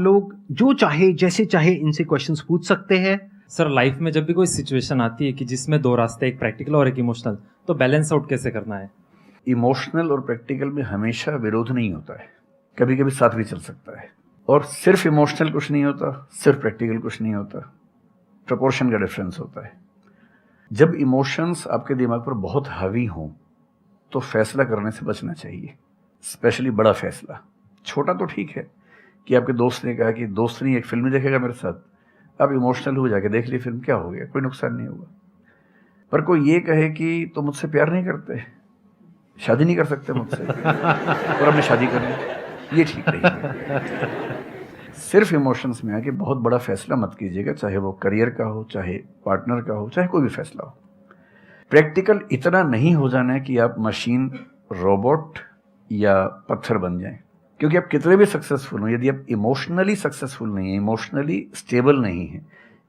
लोग जो चाहे जैसे चाहे इनसे क्वेश्चंस पूछ सकते हैं। सर लाइफ में जब भी कोई सिचुएशन आती है कि जिसमें दो रास्ते, एक प्रैक्टिकल और एक इमोशनल, तो बैलेंस आउट कैसे करना है? इमोशनल और प्रैक्टिकल में हमेशा विरोध नहीं होता है, कभी कभी साथ भी चल सकता है। और सिर्फ इमोशनल कुछ नहीं होता, सिर्फ प्रैक्टिकल कुछ नहीं होता, प्रपोर्शन का डिफरेंस होता है। जब इमोशंस आपके दिमाग पर बहुत हावी हों तो फैसला करने से बचना चाहिए, स्पेशली बड़ा फैसला। छोटा तो ठीक है कि आपके दोस्त ने कहा कि दोस्त नहीं एक फिल्म नहीं देखेगा मेरे साथ, आप इमोशनल हो जाके देख ली फिल्म, क्या हो गया, कोई नुकसान नहीं होगा। पर कोई ये कहे कि तो मुझसे प्यार नहीं करते, शादी नहीं कर सकते मुझसे और अब मैं शादी करूँ, ये ठीक नहीं है। सिर्फ इमोशंस में आके बहुत बड़ा फैसला मत कीजिएगा, चाहे वो करियर का हो, चाहे पार्टनर का हो, चाहे कोई भी फैसला हो। प्रैक्टिकल इतना नहीं हो जाना है कि आप मशीन, रोबोट या पत्थर बन जाएं। क्योंकि आप कितने भी सक्सेसफुल हो, यदि आप इमोशनली सक्सेसफुल नहीं है, इमोशनली स्टेबल नहीं है,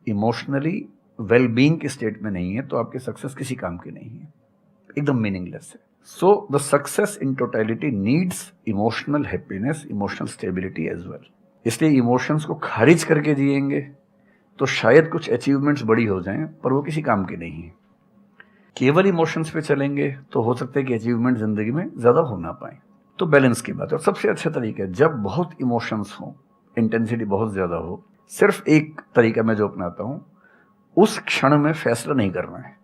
इमोशनली वेलबींग के स्टेट में नहीं है, तो आपकी सक्सेस किसी काम की नहीं है, एकदम मीनिंगलेस है। So the success in totality needs emotional happiness, emotional stability as well. इसलिए इमोशंस को खारिज करके जिएंगे तो शायद कुछ अचीवमेंट्स बड़ी हो जाएं, पर वो किसी काम की नहीं है। केवल इमोशंस पे चलेंगे तो हो सकता है कि अचीवमेंट जिंदगी में ज्यादा हो ना पाए। तो बैलेंस की बात है। और सबसे अच्छा तरीका है, जब बहुत इमोशंस हो, इंटेंसिटी बहुत ज्यादा हो, सिर्फ एक तरीका मैं जो अपनाता हूं, उस क्षण में फैसला नहीं करना है।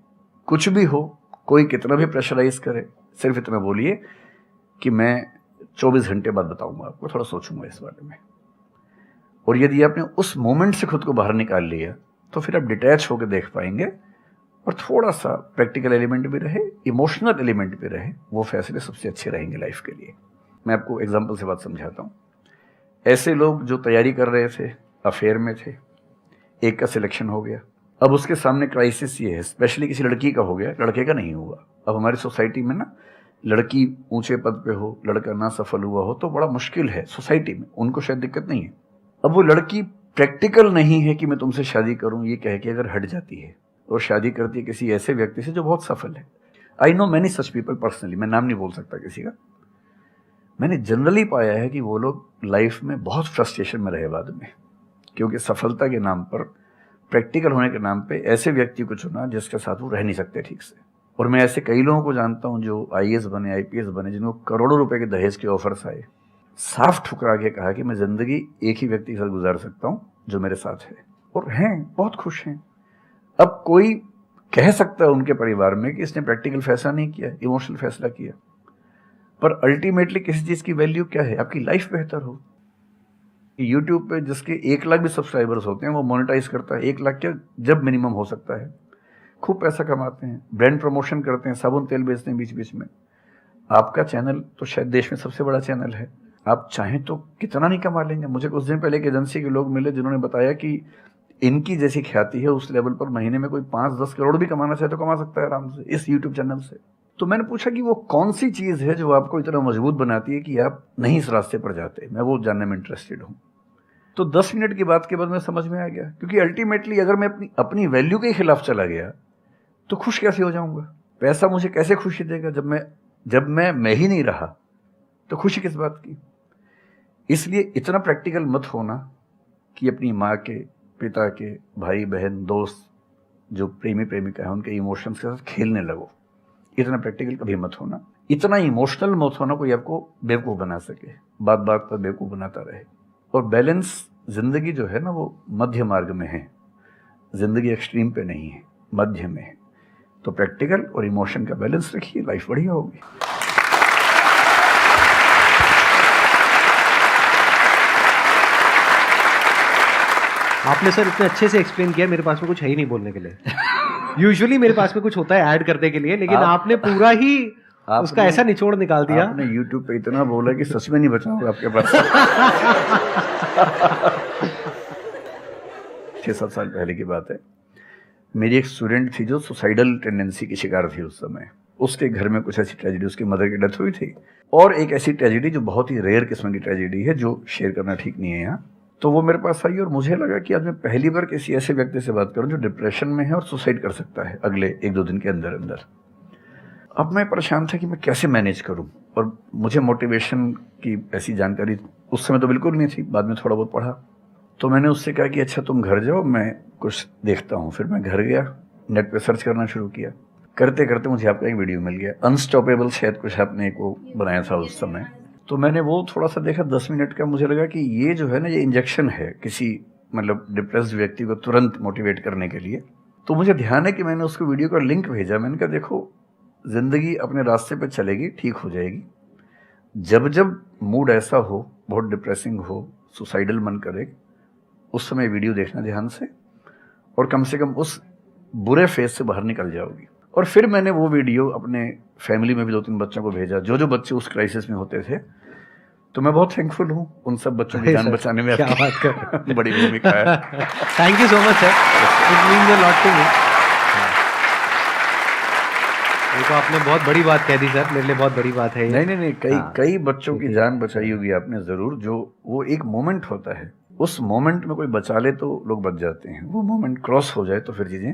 कुछ भी हो, कोई कितना भी प्रेशराइज करे, सिर्फ इतना बोलिए कि मैं 24 घंटे बाद बताऊंगा आपको, थोड़ा सोचूंगा इस बारे में। और यदि आपने उस मोमेंट से खुद को बाहर निकाल लिया तो फिर आप डिटैच होकर देख पाएंगे, और थोड़ा सा प्रैक्टिकल एलिमेंट भी रहे, इमोशनल एलिमेंट भी रहे, वो फैसले सबसे अच्छे रहेंगे लाइफ के लिए। मैं आपको एग्जांपल से बात समझाता हूँ। ऐसे लोग जो तैयारी कर रहे थे, अफेयर में थे, एक का सिलेक्शन हो गया, अब उसके सामने क्राइसिस ये है, स्पेशली किसी लड़की का हो गया, लड़के का नहीं हुआ। अब हमारी सोसाइटी में ना, लड़की ऊंचे पद पे हो, लड़का ना सफल हुआ हो तो बड़ा मुश्किल है सोसाइटी में, उनको शायद दिक्कत नहीं है। अब वो लड़की प्रैक्टिकल नहीं है कि मैं तुमसे शादी करूं, ये कह के अगर हट जाती है और शादी करती है किसी ऐसे व्यक्ति से जो बहुत सफल है। I know many such people personally, मैं नाम नहीं बोल सकता किसी का। मैंने जनरली पाया है कि वो लोग लाइफ में बहुत फ्रस्ट्रेशन में रहे बाद में, क्योंकि सफलता के नाम पर, प्रैक्टिकल होने के नाम पे ऐसे व्यक्ति को चुना जिसके साथ वो रह नहीं सकते ठीक से। और मैं ऐसे कई लोगों को जानता हूं जो आईएएस बने, आईपीएस बने, जिनको करोड़ों रुपए के दहेज के ऑफर्स आए, साफ ठुकरा के कहा कि मैं जिंदगी एक ही व्यक्ति के साथ गुजार सकता हूं जो मेरे साथ है, और हैं, बहुत खुश हैं। अब कोई कह सकता है उनके परिवार में कि इसने प्रैक्टिकल फैसला नहीं किया, इमोशनल फैसला किया, पर अल्टीमेटली किसी चीज की वैल्यू क्या है? आपकी लाइफ बेहतर हो। यूट्यूब पे जिसके 1 लाख भी सब्सक्राइबर्स होते हैं वो मोनेटाइज करता है, 1 लाख क्या जब मिनिमम हो सकता है, खूब पैसा कमाते हैं, ब्रांड प्रमोशन करते हैं, साबुन तेल बेचते हैं बीच बीच में। आपका चैनल तो शायद देश में सबसे बड़ा चैनल है, आप चाहें तो कितना नहीं कमा लेंगे। मुझे कुछ दिन पहले एक एजेंसी के लोग मिले जिन्होंने बताया कि इनकी जैसी ख्याति है उस लेवल पर महीने में कोई 5-10 करोड़ भी कमाना चाहे तो कमा सकता है आराम से इस यूट्यूब चैनल से। तो मैंने पूछा कि वो कौन सी चीज है जो आपको इतना मजबूत बनाती है कि आप नहीं इस रास्ते पर जाते, मैं वो जानने में इंटरेस्टेड हूँ। तो 10 मिनट की बात के बाद मैं समझ में आ गया, क्योंकि अल्टीमेटली अगर मैं अपनी वैल्यू के खिलाफ चला गया तो खुश कैसे हो जाऊंगा? पैसा मुझे कैसे खुशी देगा जब मैं ही नहीं रहा, तो खुशी किस बात की? इसलिए इतना प्रैक्टिकल मत होना कि अपनी माँ के, पिता के, भाई बहन, दोस्त, जो प्रेमी प्रेमिका है, उनके इमोशंस के साथ खेलने लगो। इतना प्रैक्टिकल कभी मत होना, इतना इमोशनल मत होना कोई आपको बेवकूफ़ बना सके, बात बात पर बेवकूफ़ बनाता रहे। और बैलेंस जिंदगी जो है ना, वो मध्य मार्ग में है, जिंदगी एक्सट्रीम पे नहीं है, मध्य में है। तो प्रैक्टिकल और इमोशन का बैलेंस रखिए, लाइफ बढ़िया होगी। आपने सर इतने अच्छे से एक्सप्लेन किया, मेरे पास में कुछ है ही नहीं बोलने के लिए। यूजुअली मेरे पास में कुछ होता है ऐड करने के लिए, लेकिन आपने पूरा ही उसका ऐसा निचोड़ निकाल दिया। आपने YouTube पे इतना बोला कि सच में नहीं बचा होगा आपके पास। 6-7 साल पहले की बात है, मेरी एक स्टूडेंट थी जो सुसाइडल टेंडेंसी की शिकार थी उस समय। उसके घर में कुछ ऐसी ट्रेजेडी, उसकी मदर की डेथ हुई थी, और एक ऐसी ट्रेजेडी जो बहुत ही रेयर किस्म की ट्रेजेडी है, जो शेयर करना ठीक नहीं है यहाँ। तो वो मेरे पास आई और मुझे लगा कि आज मैं पहली बार किसी ऐसे व्यक्ति से बात करूं जो डिप्रेशन में है और सुसाइड कर सकता है अगले 1-2 दिन के अंदर अंदर। अब मैं परेशान था कि मैं कैसे मैनेज करूं, और मुझे मोटिवेशन की ऐसी जानकारी उस समय तो बिल्कुल नहीं थी, बाद में थोड़ा बहुत पढ़ा। तो मैंने उससे कहा कि अच्छा तुम घर जाओ, मैं कुछ देखता हूँ। फिर मैं घर गया, नेट पे सर्च करना शुरू किया। करते करते मुझे आपका एक वीडियो मिल गया, अनस्टॉपेबल शायद कुछ आपने एक वो बनाया था उस समय। तो मैंने वो थोड़ा सा देखा 10 मिनट का। मुझे लगा कि ये जो है ना, ये इंजेक्शन है किसी मतलब डिप्रेस्ड व्यक्ति को तुरंत मोटिवेट करने के लिए। तो मुझे ध्यान है कि मैंने उसको वीडियो का लिंक भेजा। मैंने कहा देखो, ज़िंदगी अपने रास्ते पे चलेगी, ठीक हो जाएगी। जब जब मूड ऐसा हो, बहुत डिप्रेसिंग हो, सुसाइडल मन करे, उस समय वीडियो देखना ध्यान से, और कम से कम उस बुरे फेज से बाहर निकल जाओगी। और फिर मैंने वो वीडियो अपने फैमिली में भी 2-3 बच्चों को भेजा, जो जो बच्चे उस क्राइसिस में होते थे। तो मैं बहुत थैंकफुल हूँ उन सब बच्चों की जान बचाने में क्या आपकी बात कर बड़ी भूमिका है। Thank you so much sir, it means a lot to me. ये तो आपने बहुत बड़ी बात कह दी सर, मेरे लिए बहुत बड़ी बात है ये। नहीं, कई बच्चों की जान बचाई होगी आपने ज़रूर। जो वो एक मोमेंट होता है, उस मोमेंट में कोई बचा ले तो लोग बच जाते हैं, वो मोमेंट क्रॉस हो जाए तो फिर चीज़ें